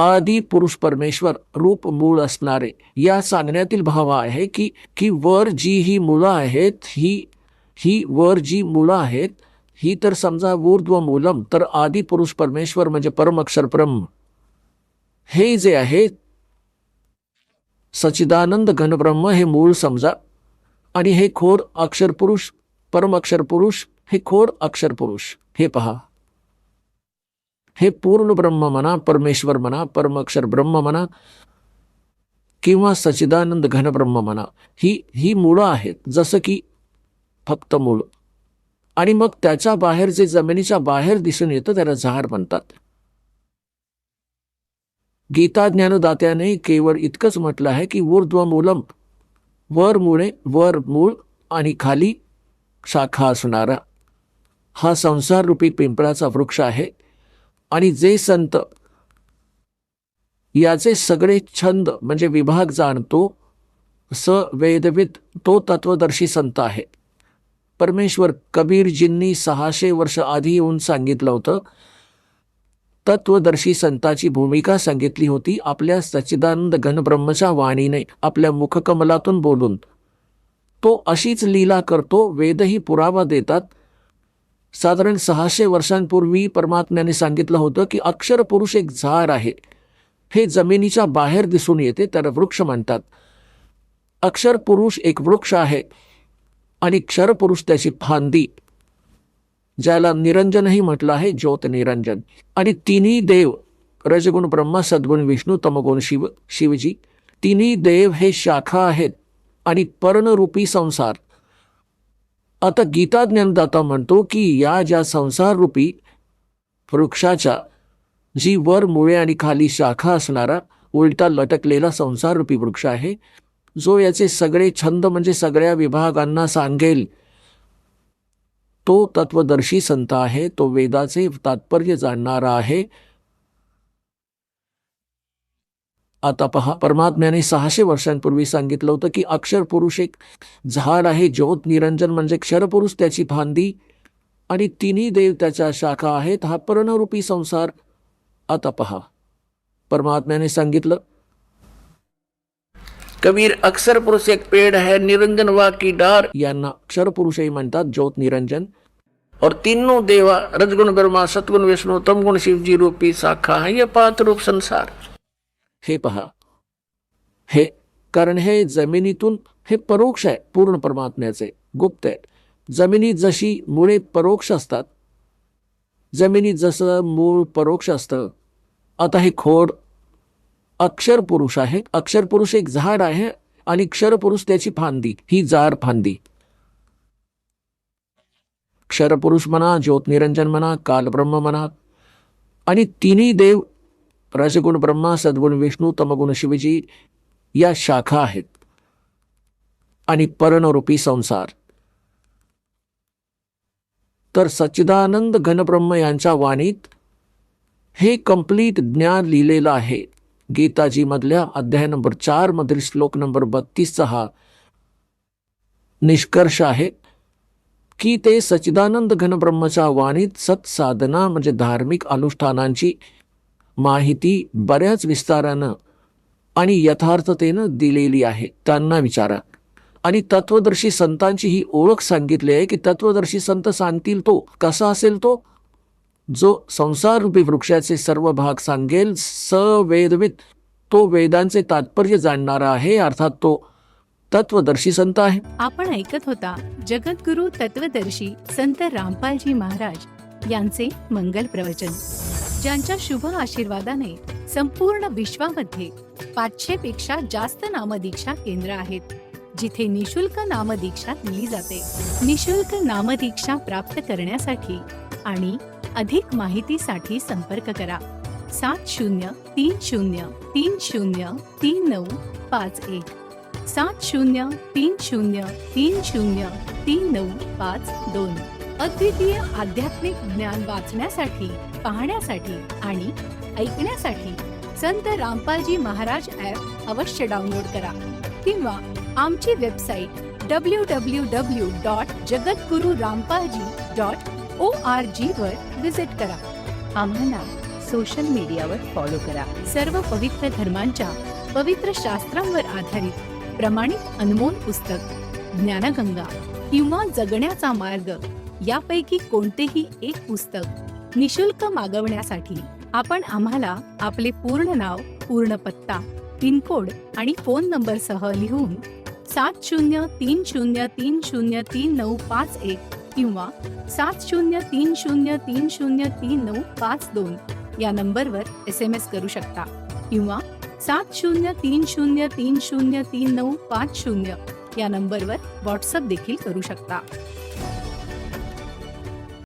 आदि पुरुष परमेश्वर रूप मूळ असणारे या सांगण्यातील भाव आहे की वर जी ही मुळं आहेत ही वर जी मुळं आहेत ही तर समजा ऊर्ध्व मूलम, तर आदि पुरुष परमेश्वर म्हणजे परम अक्षर ब्रह्म हे जे आहे सच्चिदानंद घनब्रह्म हे मूळ समजा, आणि हे खोर अक्षर पुरुष परम अक्षर पुरुष हे खोर अक्षर पुरुष हे पहा. हे पूर्ण ब्रह्म म्हणा, परमेश्वर म्हणा, परम अक्षर ब्रह्म म्हणा किंवा सच्चिदानंद घन ब्रह्म म्हणा, ही मुळं आहेत, जसं की फक्त मूळ. आणि मग त्याच्या बाहेर जे जमिनीच्या बाहेर दिसून येतं त्याला झाड म्हणतात. गीता ज्ञानदात्याने केवळ इतकंच म्हटलं आहे की ऊर्ध्व मूलम, वर मुळे, वर मूळ आणि खाली शाखा असणारा हा संसार रूपी पिंपळाचा वृक्ष आहे. आणि जे संत याचे सगळे छंद म्हणजे विभाग जाणतो, स वेदविद तो तत्वदर्शी संत आहे. परमेश्वर कबीरजींनी 600 वर्ष आधी येऊन सांगितलं होतं. तत्वदर्शी संताची भूमिका सांगितली होती आपल्या सच्चिदानंद घनब्रह्मच्या वाणीने, आपल्या मुखकमलातून बोलून. तो अशीच लीला करतो. वेदही पुरावा देतात. साधारण 600 वर्षांपूर्वी परमात्म्याने सांगितलं होतं की अक्षर पुरुष एक झाड आहे, हे जमिनीच्या बाहेर दिसून येते, त्याला वृक्ष म्हणतात. अक्षर पुरुष एक वृक्ष आहे आणि क्षर पुरुष त्याची फांदी, ज्याला निरंजनही म्हटलं आहे, ज्योत निरंजन. आणि तिन्ही देव रजगुण ब्रह्मा, सद्गुण विष्णू, तमगुण शिवजी, तिन्ही देव हे शाखा आहेत आणि पर्णरूपी संसार. आता गीता ज्ञानदाता म्हणतो की या ज्या संसार रूपी वृक्षाच्या जी वर मुळे आणि खाली शाखा असणारा उलटा लटकलेला संसार रूपी वृक्ष आहे, जो याचे सगळे छंद म्हणजे सगळ्या विभागांना सांगेल, तो तत्वदर्शी संत आहे. तो वेदाचे तात्पर्य जाणणारा आहे. आता पहा, परमात्म्याने 600 वर्षांपूर्वी सांगितलं होतं की अक्षर पुरुष एक झाड आहे, ज्योत निरंजन म्हणजे क्षरपुरुष त्याची फांदी आणि तिन्ही देव त्याच्या शाखा आहेत, हा पर्णरूपी संसार. आता पहा, परमात्म्याने सांगितलं कबीर अक्षर पुरुष एक पेड़ है, निरंजन वा की डार, यांना अक्षर पुरुषही म्हणतात, ज्योत निरंजन. और तीनों देवा रजगुण ब्रह्मा, सतगुण विष्णू, तमगुण शिवजी रूपी शाखा है ये पात रूप संसार. हे पहा, हे कारण हे जमिनीतून हे परोक्ष आहे, पूर्ण परमात्म्याचे गुप्त आहे. जमिनीत जशी मुळे परोक्ष असतात, जमिनीत जसं मूळ परोक्ष असतं, आता हे खोड अक्षर पुरुष आहे. अक्षर पुरुष एक झाड आहे आणि क्षर पुरुष त्याची फांदी, ही जाड फांदी. क्षर पुरुष म्हणा, ज्योत निरंजन म्हणा, काल ब्रह्म म्हणा, आणि तिन्ही देव रजगुण ब्रह्मा, सद्गुण विष्णू, तमगुण शिवजी या शाखा आहेत आणि पर्णरूपी संसार. तर सच्चिदानंद घनब्रह्म यांच्या वाणीत हे कंप्लीट ज्ञान लिहिलेलं आहे. गीताजी मधल्या अध्याय नंबर 4 मधील श्लोक नंबर 32चा हा निष्कर्ष आहे की ते सच्चिदानंद घनब्रह्मच्या वाणीत सत्साधना म्हणजे धार्मिक अनुष्ठानांची माहिती बऱ्याच विस्तारानं आणि यथार्थतेनं दिलेली आहे. त्यांना विचारा. आणि तत्वदर्शी संतांची ही ओळख सांगितली आहे की तत्वदर्शी संत सांगतील तो कसा असेल, तो जो संसार रूपी वृक्षाचे सर्व भाग सांगेल, सवेदविद, तो वेदांचे तात्पर्य जाणणारा आहे, अर्थात तो तत्वदर्शी संत आहे. आपण ऐकत होता जगद्गुरु तत्वदर्शी संत रामपालजी महाराज यांचे मंगल प्रवचन, ज्यांच्या शुभ आशीर्वादाने संपूर्ण विश्वामध्ये 500 पेक्षा जास्त नामदीक्षा केंद्र आहेत, जिथे निशुल्क नामदीक्षा दिली जाते. निशुल्क नामदीक्षा प्राप्त करण्यासाठी आणि अधिक माहितीसाठी संपर्क करा 7030303951 7030303952. अद्वितीय आध्यात्मिक ज्ञान वाचण्यासाठी, पाहण्यासाठी आणि ऐकण्यासाठी संत रामपालजी महाराज ॲप अवश्य डाउनलोड करा किंवा आमची वेबसाईट www.jagadgururampalji.org वर विजिट करा. आम्हाला सोशल मीडियावर फॉलो करा. सर्व पवित्र धर्मांच्या पवित्र शास्त्रांवर आधारित प्रमाणित अनमोल पुस्तक ज्ञानगंगा किंवा जगण्याचा मार्ग यापैकी कोणतेही एक पुस्तक निशुल्क मागवण्यासाठी आपण आम्हाला आपले पूर्ण नाव, पूर्ण पत्ता, पिनकोड आणि फोन नंबरसह लिहून 7030303951 किंवा 7030303952 या नंबरवर SMS करू शकता किंवा 7030303950 या नंबरवर व्हॉट्सअप देखील करू शकता.